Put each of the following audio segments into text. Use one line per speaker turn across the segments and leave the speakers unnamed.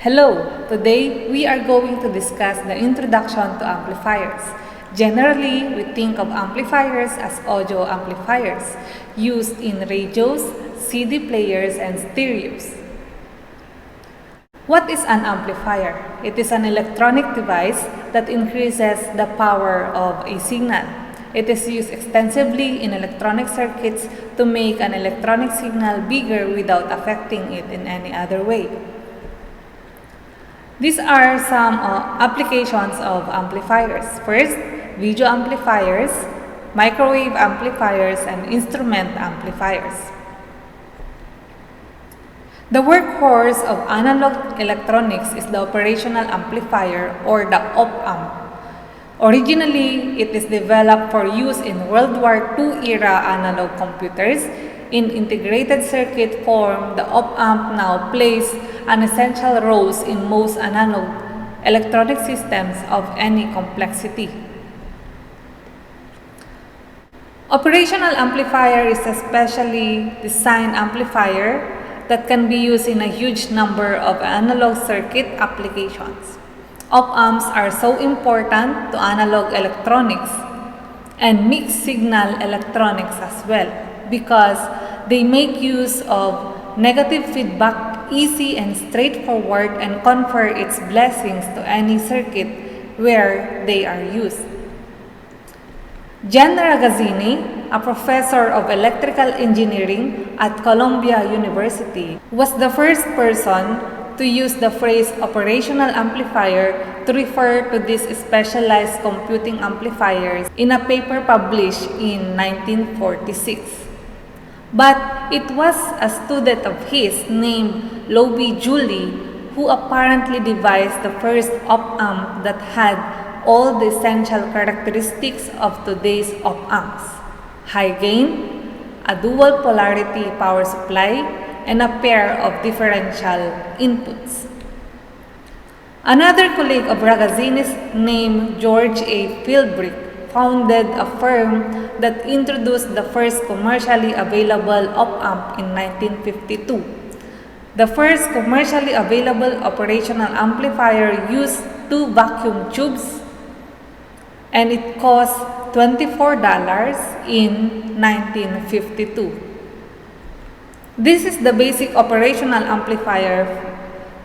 Hello! Today, we are going to discuss the introduction to amplifiers. Generally, we think of amplifiers as audio amplifiers used in radios, CD players, and stereos. What is an amplifier? It is an electronic device that increases the power of a signal. It is used extensively in electronic circuits to make an electronic signal bigger without affecting it in any other way. These are some applications of amplifiers. First, video amplifiers, microwave amplifiers, and instrument amplifiers. The workhorse of analog electronics is the operational amplifier or the op-amp. Originally, it is developed for use in World War II era analog computers. In integrated circuit form, the op-amp now plays an essential role in most analog electronic systems of any complexity. Operational amplifier is a specially designed amplifier that can be used in a huge number of analog circuit applications. Op-amps are so important to analog electronics and mixed signal electronics as well because they make use of negative feedback easy and straightforward and confer its blessings to any circuit where they are used. John Ragazzini, a professor of electrical engineering at Columbia University, was the first person to use the phrase operational amplifier to refer to these specialized computing amplifiers in a paper published in 1946. But it was a student of his named Loebe Julie who apparently devised the first op-amp that had all the essential characteristics of today's op-amps: high gain, a dual polarity power supply, and a pair of differential inputs. Another colleague of Ragazzini's named George A. Philbrick founded a firm that introduced the first commercially available op-amp in 1952. The first commercially available operational amplifier used 2 vacuum tubes, and it cost $24 in 1952. This is the basic operational amplifier.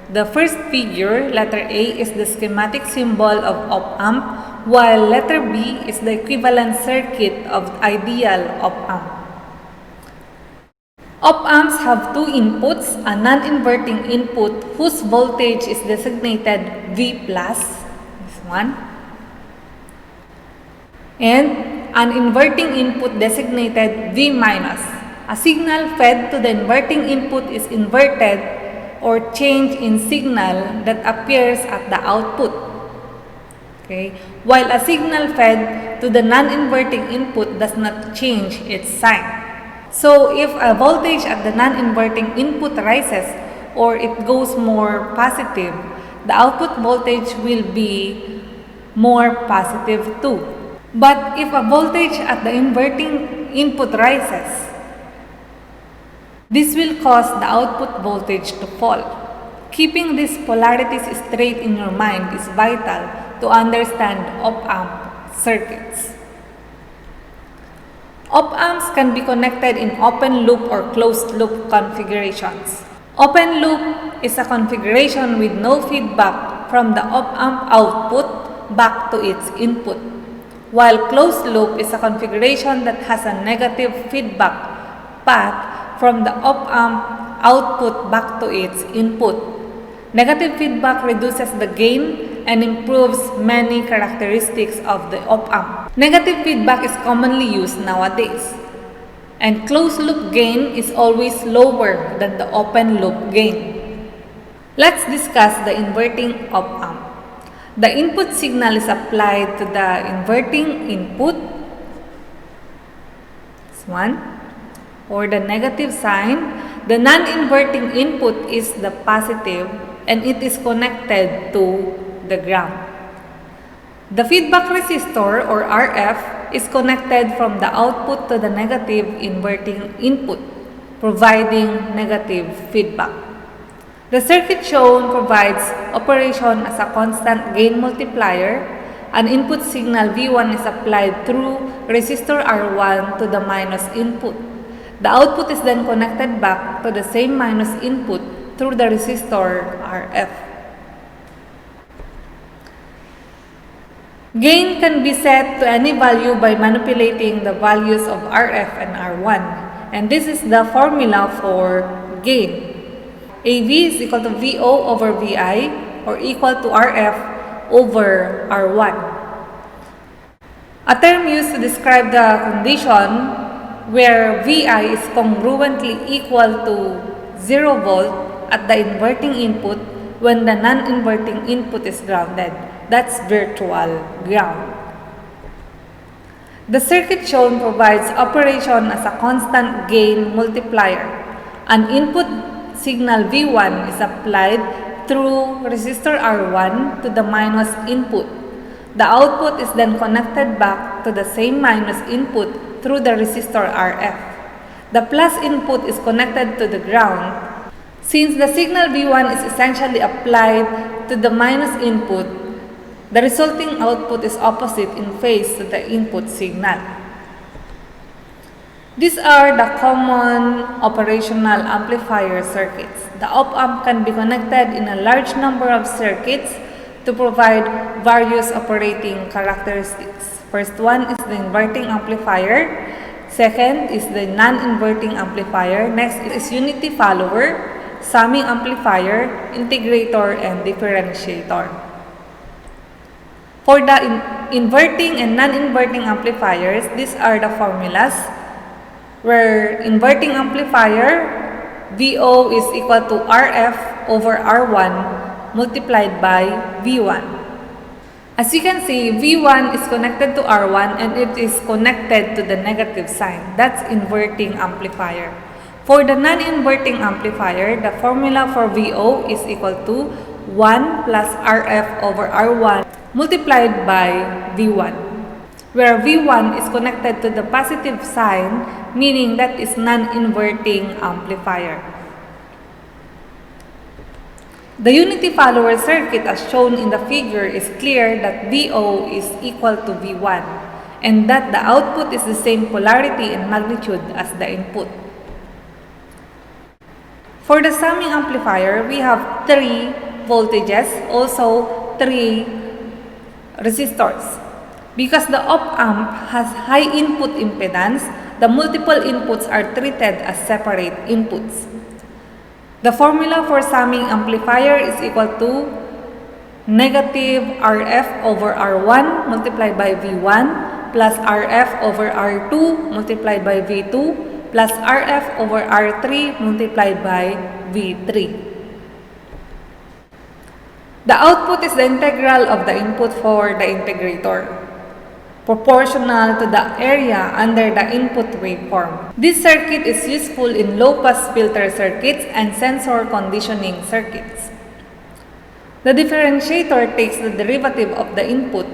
The first figure, letter A, is the schematic symbol of op-amp, while letter B is the equivalent circuit of ideal op-amp. Op-amps have 2 inputs, a non-inverting input whose voltage is designated V+, this one, and an inverting input designated V-. A signal fed to the inverting input is inverted or change in signal that appears at the output. Okay? While a signal fed to the non-inverting input does not change its sign. So if a voltage at the non-inverting input rises or it goes more positive, the output voltage will be more positive too. But if a voltage at the inverting input rises, this will cause the output voltage to fall. Keeping these polarities straight in your mind is vital to understand op-amp circuits. Op-amps can be connected in open loop or closed loop configurations. Open loop is a configuration with no feedback from the op-amp output back to its input, while closed loop is a configuration that has a negative feedback path from the op-amp output back to its input. Negative feedback reduces the gain and improves many characteristics of the op-amp. Negative feedback is commonly used nowadays, and closed-loop gain is always lower than the open-loop gain. Let's discuss the inverting op-amp. The input signal is applied to the inverting input, this one, or the negative sign. The non-inverting input is the positive and it is connected to the ground. The feedback resistor or RF is connected from the output to the negative inverting input, providing negative feedback. The circuit shown provides operation as a constant gain multiplier. An input signal V1 is applied through resistor R1 to the minus input. The output is then connected back to the same minus input through the resistor RF. Gain can be set to any value by manipulating the values of RF and R1. And this is the formula for gain. AV is equal to VO over VI or equal to RF over R1. A term used to describe the condition where VI is congruently equal to 0 volt at the inverting input when the non-inverting input is grounded. That's virtual ground. The circuit shown provides operation as a constant gain multiplier. An input signal V1 is applied through resistor R1 to the minus input. The output is then connected back to the same minus input through the resistor RF. The plus input is connected to the ground. Since the signal V1 is essentially applied to the minus input, the resulting output is opposite in phase to the input signal. These are the common operational amplifier circuits. The op-amp can be connected in a large number of circuits to provide various operating characteristics. First one is the inverting amplifier. Second is the non-inverting amplifier. Next is unity follower, summing amplifier, integrator, and differentiator. For the inverting and non-inverting amplifiers, these are the formulas. Where inverting amplifier, VO is equal to RF over R1 multiplied by V1. As you can see, V1 is connected to R1 and it is connected to the negative sign. That's inverting amplifier. For the non-inverting amplifier, the formula for VO is equal to 1 plus RF over R1 multiplied by V1. Where V1 is connected to the positive sign, meaning that is non-inverting amplifier. The unity follower circuit as shown in the figure is clear that VO is equal to V1 and that the output is the same polarity and magnitude as the input. For the summing amplifier, we have 3 voltages, also 3 resistors. Because the op-amp has high input impedance, the multiple inputs are treated as separate inputs. The formula for summing amplifier is equal to negative RF over R1 multiplied by V1 plus RF over R2 multiplied by V2 plus RF over R3 multiplied by V3. The output is the integral of the input for the integrator, proportional to the area under the input waveform. This circuit is useful in low-pass filter circuits and sensor conditioning circuits. The differentiator takes the derivative of the input.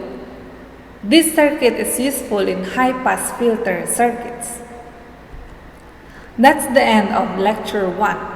This circuit is useful in high-pass filter circuits. That's the end of lecture 1.